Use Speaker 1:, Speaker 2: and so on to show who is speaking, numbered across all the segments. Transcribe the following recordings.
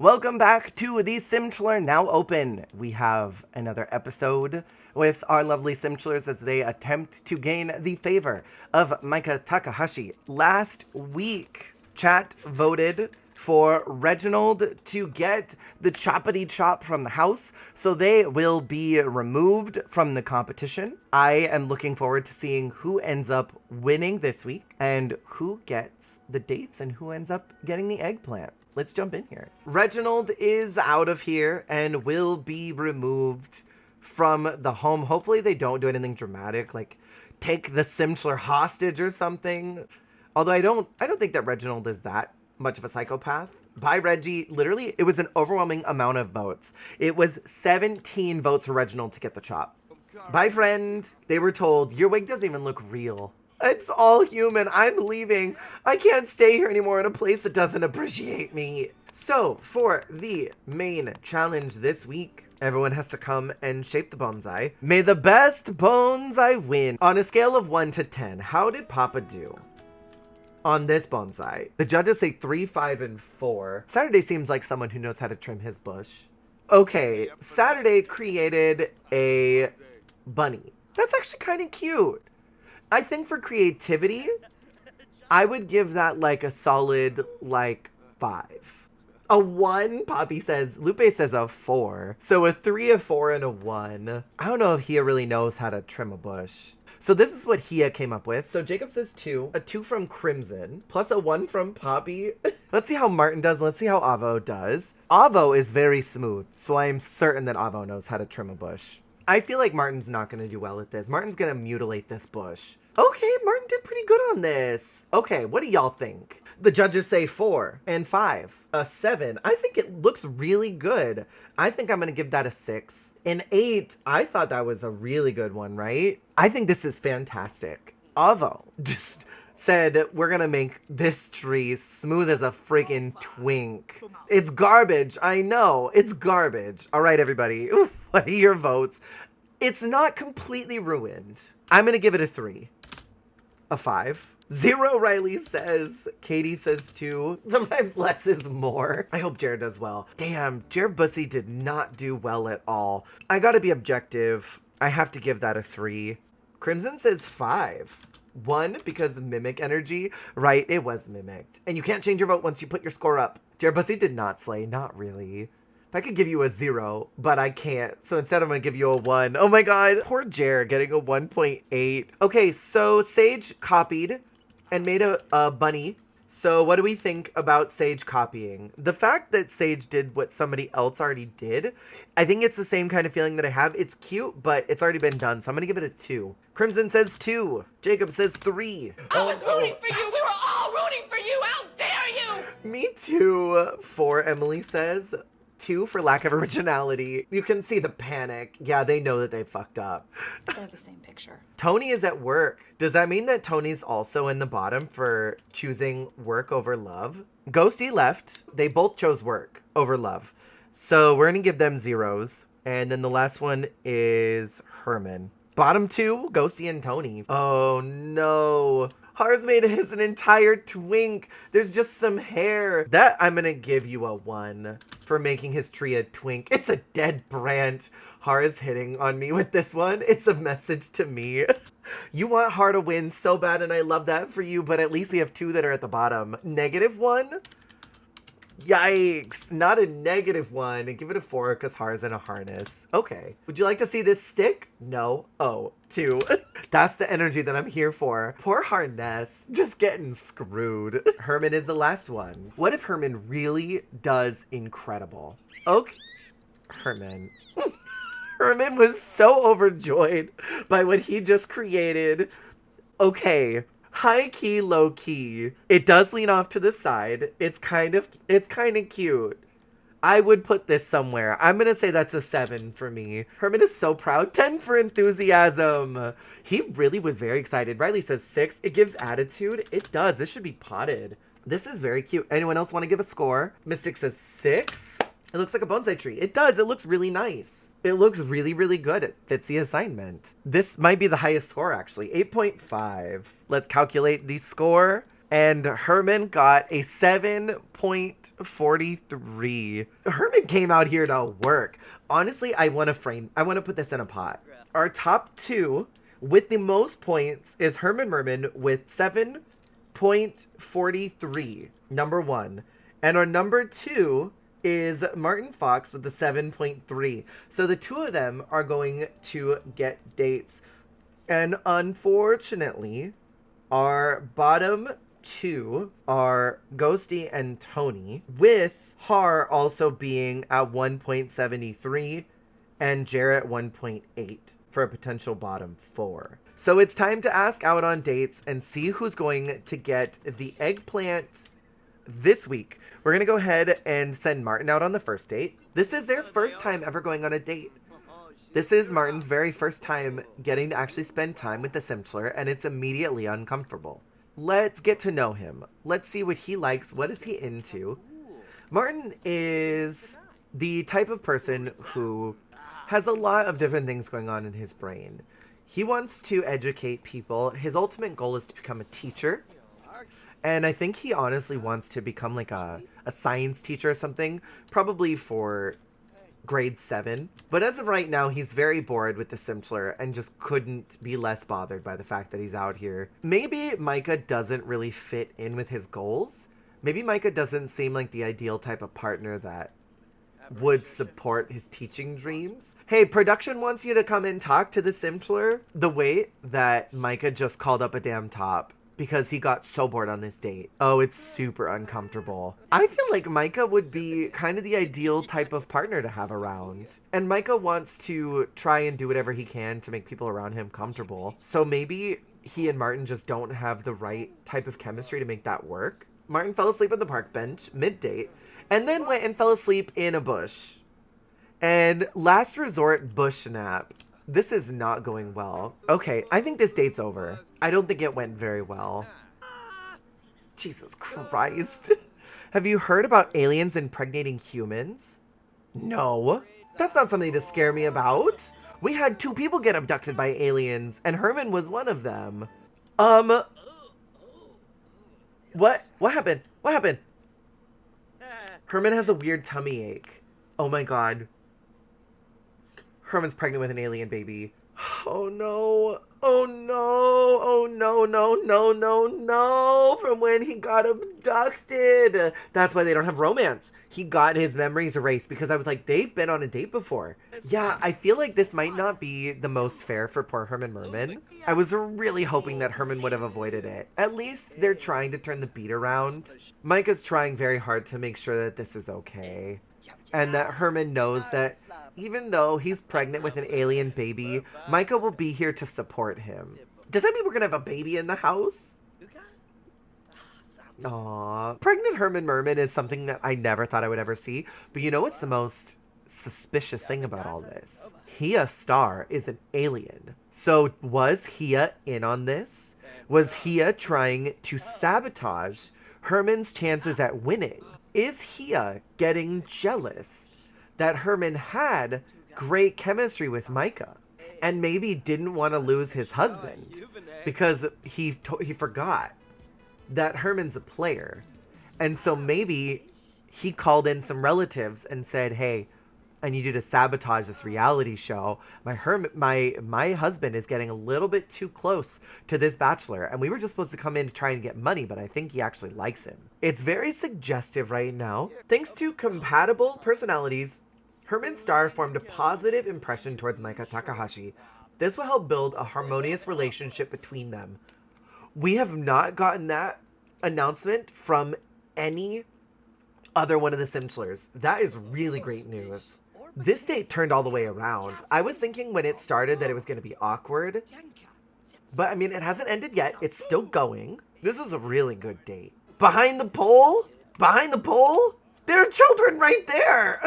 Speaker 1: Welcome back to the Simchelor Now Open. We have another episode with our lovely Simchelors as they attempt to gain the favor of Micah Takahashi. Last week, chat voted for Reginald to get the choppity chop from the house, so they will be removed from the competition. I am looking forward to seeing who ends up winning this week and who gets the dates and who ends up getting the eggplant. Let's jump in here. Reginald is out of here and will be removed from the home. Hopefully they don't do anything dramatic, like take the Simchelor hostage or something. Although I don't think that Reginald is that much of a psychopath. Bye, Reggie. Literally, it was an overwhelming amount of votes. It was 17 votes for Reginald to get the chop. Bye, friend. They were told, your wig doesn't even look real. It's all human. I'm leaving. I can't stay here anymore in a place that doesn't appreciate me. So, for the main challenge this week, everyone has to come and shape the bonsai. May the best bonsai win. On a scale of 1 to 10, how did Papa do on this bonsai? The judges say 3, 5, and 4. Saturday seems like someone who knows how to trim his bush. Okay, Saturday created a bunny. That's actually kind of cute. I think for creativity, I would give that like a solid like 5. A 1, Poppy says. Lupe says a 4. So a 3, a 4, and a 1. I don't know if Hia really knows how to trim a bush. So this is what Hia came up with. So Jacob says 2, a 2 from Crimson, plus a 1 from Poppy. Let's see how Martin does. Let's see how Avo does. Avo is very smooth, so I am certain that Avo knows how to trim a bush. I feel like Martin's not going to do well at this. Martin's going to mutilate this bush. Okay, Martin did pretty good on this. Okay, what do y'all think? The judges say 4 and 5, a 7. I think it looks really good. I think I'm going to give that a 6. An 8, I thought that was a really good one, right? I think this is fantastic. Avo just said, we're going to make this tree smooth as a freaking twink. It's garbage. I know. It's garbage. All right, everybody. Oof, what are your votes? It's not completely ruined. I'm going to give it a 3. A 5. 0, Riley says. Katie says 2. Sometimes less is more. I hope Jared does well. Damn, Jared Bussy did not do well at all. I gotta be objective. I have to give that a 3. Crimson says 5. 1, because of mimic energy. Right, it was mimicked. And you can't change your vote once you put your score up. Jared Bussy did not slay. Not really. If I could give you a 0, but I can't. So instead I'm going to give you a 1. Oh my god. Poor Jer getting a 1.8. Okay, so Sage copied and made a bunny. So what do we think about Sage copying? The fact that Sage did what somebody else already did, I think it's the same kind of feeling that I have. It's cute, but it's already been done. So I'm going to give it a 2. Crimson says 2. Jacob says 3.
Speaker 2: I was rooting for you. We were all rooting for you. How dare you?
Speaker 1: Me too. 4, Emily says. 2 for lack of originality. You can see the panic. Yeah, they know that they fucked up.
Speaker 3: They have the same picture.
Speaker 1: Tony is at work. Does that mean that Tony's also in the bottom for choosing work over love? Ghosty left. They both chose work over love. So we're going to give them 0s. And then the last one is Herman. Bottom 2, Ghosty and Tony. Oh no. Hars made his an entire twink. There's just some hair. That I'm gonna give you a 1 for making his tree a twink. It's a dead branch. Har is hitting on me with this one. It's a message to me. You want Har to win so bad, and I love that for you, but at least we have 2 that are at the bottom. -1? Yikes, not a -1. And give it a 4 because Har's in a harness. Okay. Would you like to see this stick? No. Oh, 2. That's the energy that I'm here for. Poor Harness, just getting screwed. Herman is the last one. What if Herman really does incredible? Okay. Herman. Herman was so overjoyed by what he just created. Okay. High key, low key. It does lean off to the side. It's kind of cute. I would put this somewhere. I'm going to say that's a 7 for me. Herman is so proud. 10 for enthusiasm. He really was very excited. Riley says 6. It gives attitude. It does. This should be potted. This is very cute. Anyone else want to give a score? Mystic says 6. It looks like a bonsai tree. It does. It looks really nice. It looks really, really good. It fits the assignment. This might be the highest score, actually. 8.5. Let's calculate the score. And Herman got a 7.43. Herman came out here to work. Honestly, I want to put this in a pot. Our top two with the most points is Herman Merman with 7.43, number one. And our number two is Martin Fox with the 7.3. So the two of them are going to get dates. And unfortunately, our bottom two are Ghosty and Tony, with Har also being at 1.73 and Jarrett 1.8 for a potential bottom four. So it's time to ask out on dates and see who's going to get the eggplant this week. We're going to go ahead and send Martin out on the first date. This is their first time ever going on a date. This is Martin's very first time getting to actually spend time with the Simchelor, and it's immediately uncomfortable. Let's get to know him. Let's see what he likes. What is he into? Martin is the type of person who has a lot of different things going on in his brain. He wants to educate people. His ultimate goal is to become a teacher. And I think he honestly wants to become like a science teacher or something, probably for grade 7. But as of right now, he's very bored with the Simchelor and just couldn't be less bothered by the fact that he's out here. Maybe Micah doesn't really fit in with his goals. Maybe Micah doesn't seem like the ideal type of partner that would support his teaching dreams. Hey, production wants you to come and talk to the Simchelor. The way that Micah just called up a damn top because he got so bored on this date. Oh, it's super uncomfortable. I feel like Micah would be kind of the ideal type of partner to have around. And Micah wants to try and do whatever he can to make people around him comfortable. So maybe he and Martin just don't have the right type of chemistry to make that work. Martin fell asleep on the park bench mid-date and then went and fell asleep in a bush. And last resort bush nap. This is not going well. Okay, I think this date's over. I don't think it went very well. Jesus Christ. Have you heard about aliens impregnating humans? No. That's not something to scare me about. We had 2 people get abducted by aliens, and Herman was one of them. What? What happened? What happened? Herman has a weird tummy ache. Oh my god. Herman's pregnant with an alien baby. Oh no. Oh no. Oh no, no, no, no, no. From when he got abducted. That's why they don't have romance. He got his memories erased because I was like, they've been on a date before. Yeah, I feel like this might not be the most fair for poor Herman Merman. I was really hoping that Herman would have avoided it. At least they're trying to turn the beat around. Micah's trying very hard to make sure that this is okay. And that Herman knows that even though he's pregnant with an alien baby, Micah will be here to support him. Does that mean we're gonna have a baby in the house? Aww. Pregnant Herman Merman is something that I never thought I would ever see. But you know what's the most suspicious thing about all this? Hia Star is an alien. So was Hia in on this? Was Hia trying to sabotage Herman's chances at winning? Is Hia getting jealous that Herman had great chemistry with Micah and maybe didn't want to lose his husband because he forgot that Herman's a player, and so maybe he called in some relatives and said, hey, I need you to sabotage this reality show. My husband is getting a little bit too close to this bachelor, and we were just supposed to come in to try and get money, but I think he actually likes him. It's very suggestive right now. Thanks to compatible personalities, Herman Starr formed a positive impression towards Micah Takahashi. This will help build a harmonious relationship between them. We have not gotten that announcement from any other one of the Simchelors. That is really great news. This date turned all the way around. I was thinking when it started that it was going to be awkward. But, I mean, it hasn't ended yet. It's still going. This is a really good date. Behind the pole? Behind the pole? There are children right there!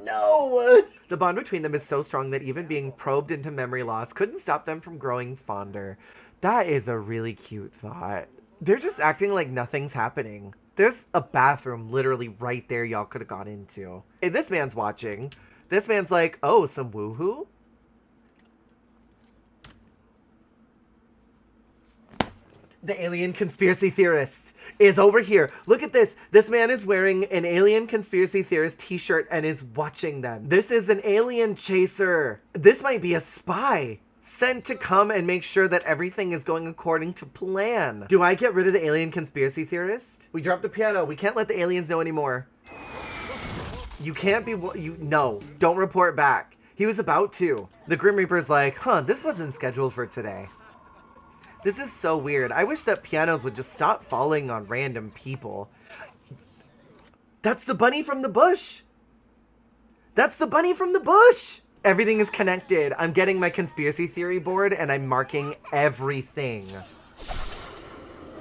Speaker 1: No! The bond between them is so strong that even being probed into memory loss couldn't stop them from growing fonder. That is a really cute thought. They're just acting like nothing's happening. There's a bathroom literally right there y'all could have gone into. And this man's watching. This man's like, oh, some woohoo? The alien conspiracy theorist is over here. Look at this. This man is wearing an alien conspiracy theorist t-shirt and is watching them. This is an alien chaser. This might be a spy sent to come and make sure that everything is going according to plan. Do I get rid of the alien conspiracy theorist? We dropped the piano. We can't let the aliens know anymore. You can't be, no, don't report back. He was about to. The Grim Reaper's like, this wasn't scheduled for today. This is so weird. I wish that pianos would just stop falling on random people. That's the bunny from the bush. That's the bunny from the bush. Everything is connected. I'm getting my conspiracy theory board and I'm marking everything.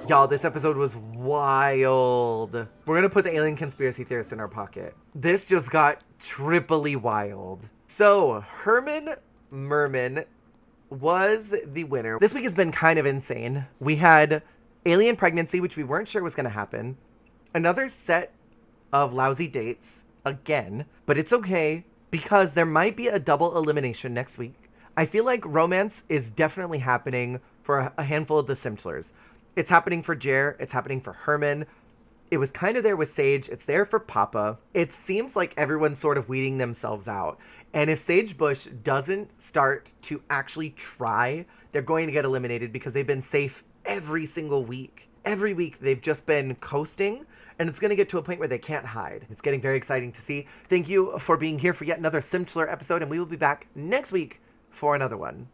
Speaker 1: Y'all, this episode was wild. We're gonna put the alien conspiracy theorist in our pocket. This just got triply wild. So, Herman Merman was the winner. This week has been kind of insane. We had alien pregnancy, which we weren't sure was going to happen. Another set of lousy dates again, but it's okay because there might be a double elimination next week. I feel like romance is definitely happening for a handful of the Simchelors. It's happening for Jer. It's happening for Herman. It was kind of there with Sage. It's there for Papa. It seems like everyone's sort of weeding themselves out. And if Sage Bush doesn't start to actually try, they're going to get eliminated because they've been safe every single week. Every week they've just been coasting, and it's going to get to a point where they can't hide. It's getting very exciting to see. Thank you for being here for yet another Simchelor episode, and we will be back next week for another one.